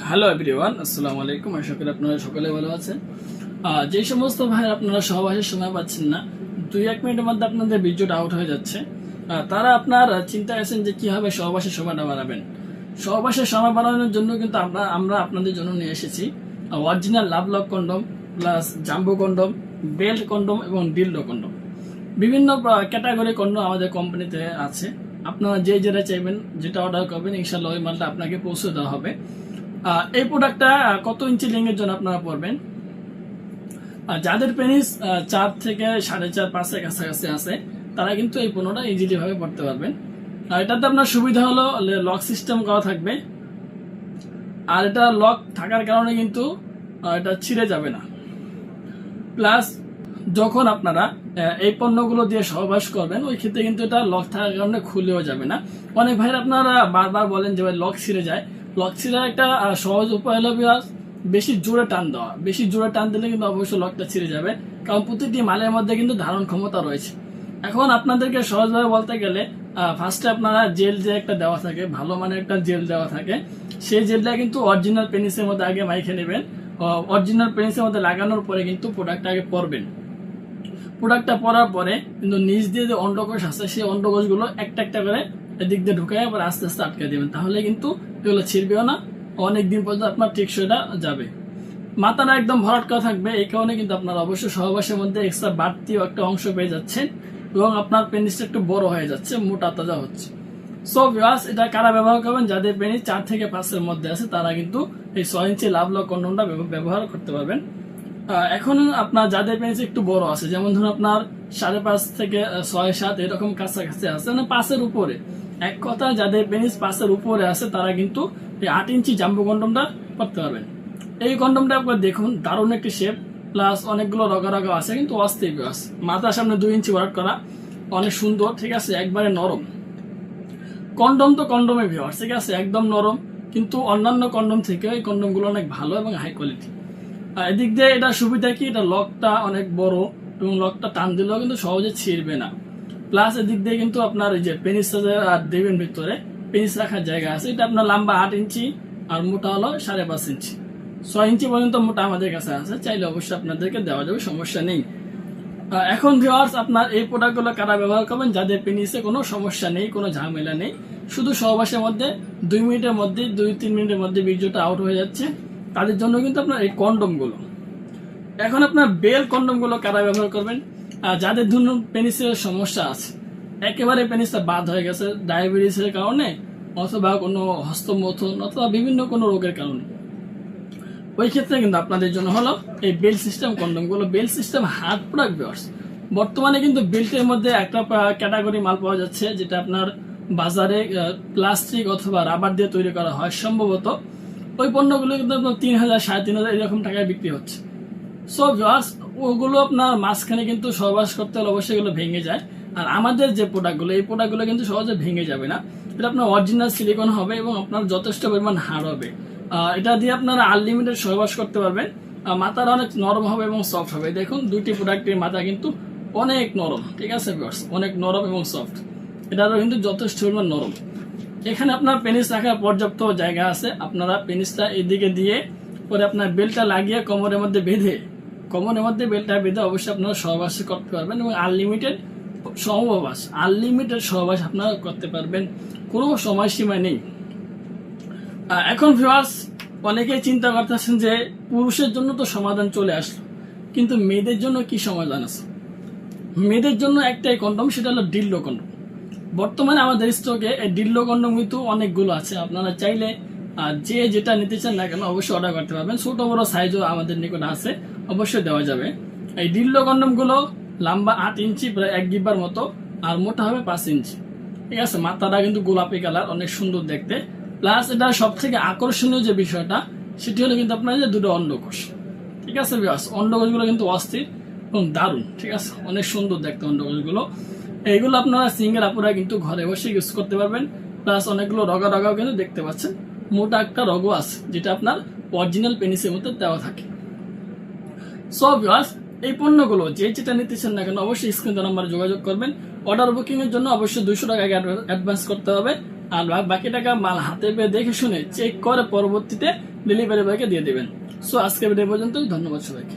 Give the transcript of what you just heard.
Hello everyone, আসসালামু আলাইকুম। আশা করি আপনারা সকলে ভালো আছেন। যে সমস্ত ভাই আপনারা সহবাসের সময় পাচ্ছেন না, 2-1 মিনিটের মধ্যে আপনাদের ভিডিওটা আউট হয়ে যাচ্ছে, তারা আপনার চিন্তায় আছেন যে কিভাবে সহবাসের সময়টা বাড়াবেন। সহবাসের সময় বাড়ানোর জন্য কিন্তু আমরা আপনাদের জন্য নিয়ে এসেছি original love lock condom plus jumbo condom, belt condom এবং ডিলডো কন্ডম। বিভিন্ন ক্যাটাগরি কন্ডম আমাদের কোম্পানিতে আছে। আপনারা যেটা চাইবেন, যেটা অর্ডার করবেন, ইনশাল্লাহ ওই মালটা আপনাকে পৌঁছে দেওয়া হবে। এই প্রোডাক্টটা কত ইঞ্চি লিঙ্গের জন্য আপনারা পড়বেন? যাদের পেনিস 4 থেকে 4.5-5 কাছাকাছি আছে, তারা কিন্তু এই পণ্যটা ইজিলি ভাবে পড়তে পারবেন। আর এটাতে আপনার সুবিধা হলো লক সিস্টেম করা থাকবে, আর এটা লক থাকার কারণে কিন্তু এটা ছিঁড়ে যাবে না। প্লাস যখন আপনারা এই পণ্যগুলো দিয়ে সহবাস করবেন, ওই ক্ষেত্রে কিন্তু এটা লক থাকার কারণে খুলেও যাবে না। অনেক ভাই আপনারা বারবার বলেন যে ভাই লক ছিঁড়ে যায়। লক ছিঁড়ার একটা সহজ উপায় হলো বেশি জোরে টান দেওয়া। বেশি জোরে টান দিলে কিন্তু অবশ্যই লকটা ছিঁড়ে যাবে, কারণ প্রতিটি মালের মধ্যে কিন্তু ধারণ ক্ষমতা রয়েছে। এখন আপনাদেরকে সহজভাবে বলতে গেলে, ফার্স্টে আপনারা জেল যে একটা দেওয়া থাকে, ভালো মানের একটা জেল দেওয়া থাকে, সেই জেলটা কিন্তু অরিজিনাল পেনিসের মধ্যে আগে মাইখে নেবেন। অরিজিনাল পেনিসের মধ্যে লাগানোর পরে কিন্তু প্রোডাক্টটা আগে পরবেন। প্রোডাক্টটা পরার পরে কিন্তু নিচ দিয়ে যে অন্ডকোষ আছে, সেই অন্ডকোষগুলো একটা একটা করে এদিক দিয়ে ঢুকায় আবার আস্তে আস্তে আটকে দেবেন। তাহলে কিন্তু এগুলো ছিঁড়বেও না, অনেকদিন পর্যন্ত আপনার টেকসইটা যাবে। মাথাটা একদম ভরাট করা থাকবে। এই কারণে কিন্তু আপনার অবশ্যই সহবাসের মধ্যে এক্সট্রা বাড়তিও একটা অংশ পেয়ে যাচ্ছেন এবং আপনার পেনিসটা একটু বড় হয়ে যাচ্ছে, মোটা তাজা হচ্ছে। সো ভিউয়ার্স, এটা কারা ব্যবহার করবেন? যাদের পেনিস 4 থেকে 5 মধ্যে আছে, তারা কিন্তু এই 6 ইঞ্চি লাভ লক কন্ডমটা ব্যবহার করতে পারবেন। এখন আপনার যাদের পেনিস একটু বড় আছে, যেমন ধরুন আপনার 5.5 থেকে 6-7 এরকম কাছাকাছি আছে, মানে 5 উপরে, এক কথা যাদের পেনিস 5 উপরে আছে, তারা কিন্তু এই 8 ইঞ্চি জাম্বো কন্ডমটা করতে পারবেন। এই কন্ডমটা আপনার দেখুন, দারুণ একটি শেপ, প্লাস অনেকগুলো রগা রগা আছে, কিন্তু অস্থির আছে। মাথার সামনে 2 ইঞ্চি ওয়ার্ক করা, অনেক সুন্দর, ঠিক আছে, একবারে নরম। কন্ডম তো কন্ডমে ভিউয়ার্স, ঠিক আছে, একদম নরম, কিন্তু অন্যান্য কন্ডম থেকে এই কন্ডমগুলো অনেক ভালো এবং হাই কোয়ালিটি। এদিক দিয়ে এটা সুবিধা কি, এটা লকটা অনেক বড় এবং লকটা টান দিলেও কিন্তু সহজে ছিঁড়বে না। প্লাস এদিক দিয়ে কিন্তু আপনার এই যে পেনিস দেবেন, ভিতরে পেনিস রাখার জায়গা আছে। এটা আপনার লম্বা 8 ইঞ্চি আর মোটা হলো 5.5 ইঞ্চি। 6 ইঞ্চি পর্যন্ত মোটা আমাদের কাছে আছে, চাইলে অবশ্যই আপনাদেরকে দেওয়া যাবে, সমস্যা নেই। এখন ভিউয়ার্স, আপনার এই প্রোডাক্টগুলো কারা ব্যবহার করবেন? যাদের পেনিসে কোনো সমস্যা নেই, কোনো ঝামেলা নেই, শুধু সহবাসের মধ্যে 2 মিনিটের মধ্যে, 2-3 মিনিটের মধ্যে বীর্যটা আউট হয়ে যাচ্ছে, তাদের জন্য কিন্তু আপনার এই কন্ডমগুলো। এখন আপনার বেল কন্ডমগুলো কারা ব্যবহার করবেন? যাদের ধরুন পেনিসের সমস্যা আছে, একেবারে পেনিসটা বাদ হয়ে গেছে ডায়াবেটিসের কারণে, অথবা কোনো হস্তমৈথুন অথবা বিভিন্ন কোনো রোগের কারণে, ওই ক্ষেত্রে কিন্তু আপনাদের জন্য হলো এই বেল্ট সিস্টেম কন্ডমগুলো। Belt system hard product viewers. বর্তমানে কিন্তু বেল্টের মধ্যে একটা ক্যাটাগরি মাল পাওয়া যাচ্ছে, যেটা আপনার বাজারে প্লাস্টিক অথবা রাবার দিয়ে তৈরি করা হয় সম্ভবত। ওই পণ্যগুলো কিন্তু আপনার 3,000-3,500 এরকম টাকায় বিক্রি হচ্ছে। সো ভিউয়ার্স, ওগুলো আপনার মাঝখানে কিন্তু সহবাস করতে হলে অবশ্যই এগুলো ভেঙে যায়। আর আমাদের যে প্রোডাক্টগুলো, এই প্রোডাক্টগুলো কিন্তু সহজে ভেঙে যাবে না। এটা আপনার অরিজিনাল সিলিকন হবে এবং আপনার যথেষ্ট পরিমাণ হাড় হবে। এটা দিয়ে আপনারা আনলিমিটেড সহবাস করতে পারবেন। মাথাটা অনেক নরম হবে এবং সফট হবে। দেখুন, দুইটি প্রোডাক্টের মাথা কিন্তু অনেক নরম, ঠিক আছে ভিউয়ার্স, অনেক নরম এবং সফট। এটারও কিন্তু যথেষ্ট পরিমাণ নরম। এখানে আপনার পেনিস রাখার পর্যাপ্ত জায়গা আছে। আপনারা পেনিসটা এদিকে দিয়ে পরে আপনার বেল্টটা লাগিয়ে কোমরের মধ্যে বেঁধে অবশ্যই আপনারা সহবাস করতে পারবেন এবং আনলিমিটেড সহবাস আপনারা করতে পারবেন, কোনো সময়সীমা নেই। এখন ভিউয়ার্স, অনেকেই চিন্তা করতেছেন যে পুরুষের জন্য তো সমাধান চলে আসলো, কিন্তু মেয়েদের জন্য কি সমাধান আছে? মেয়েদের জন্য একটাই কন্ডম, সেটা হলো ডিলডো কন্ডম। বর্তমানে আমাদের স্টকে এই ডিলডো কন্ডম কিন্তু অনেকগুলো আছে। আপনারা চাইলে যে যেটা নিতে চান না কেন অবশ্যই অর্ডার করতে পারবেন। ছোট বড় সাইজও আমাদের নিকট আছে, অবশ্যই দেওয়া যাবে। এই ডিলডো কন্ডমগুলো লম্বা 8 ইঞ্চি, প্রায় 1 গিব্বার মতো, আর মোটা হবে 5 ইঞ্চি, ঠিক আছে। মাথাটা কিন্তু গোলাপি কালার, অনেক সুন্দর দেখতে। প্লাস এটা সব থেকে আকর্ষণীয় যে বিষয়টা, সেটি হলো কিন্তু আপনার যে 2টো অন্ডকোষ, ঠিক আছে ভিউয়ার্স। অন্ডকোষগুলো কিন্তু অস্থির এবং দারুণ, ঠিক আছে, অনেক সুন্দর দেখতে অন্ডকোষগুলো। এইগুলো আপনারা সিঙ্গেল আপুরা কিন্তু ঘরে বসে ইউজ করতে পারবেন। প্লাস অনেকগুলো রগা রগাও কিন্তু দেখতে পাচ্ছেন, মোটা একটা রগও আছে, যেটা আপনার অরিজিনাল পেনিসের মধ্যে দেওয়া থাকে। সো ভিউয়ার্স, এই পণ্যগুলো যে যেটা নিতেছেন না কেন অবশ্যই স্ক্রিন নাম্বারে যোগাযোগ করবেন। অর্ডার বুকিং এর জন্য অবশ্যই 200 টাকা অ্যাডভান্স করতে হবে, আর বাকি টাকা মাল হাতে পেয়ে দেখে শুনে চেক করে পরবর্তীতে ডেলিভারি বয়কে দিয়ে দেবেন। সো আজকে ভিডিও পর্যন্তই, ধন্যবাদ সবাইকে।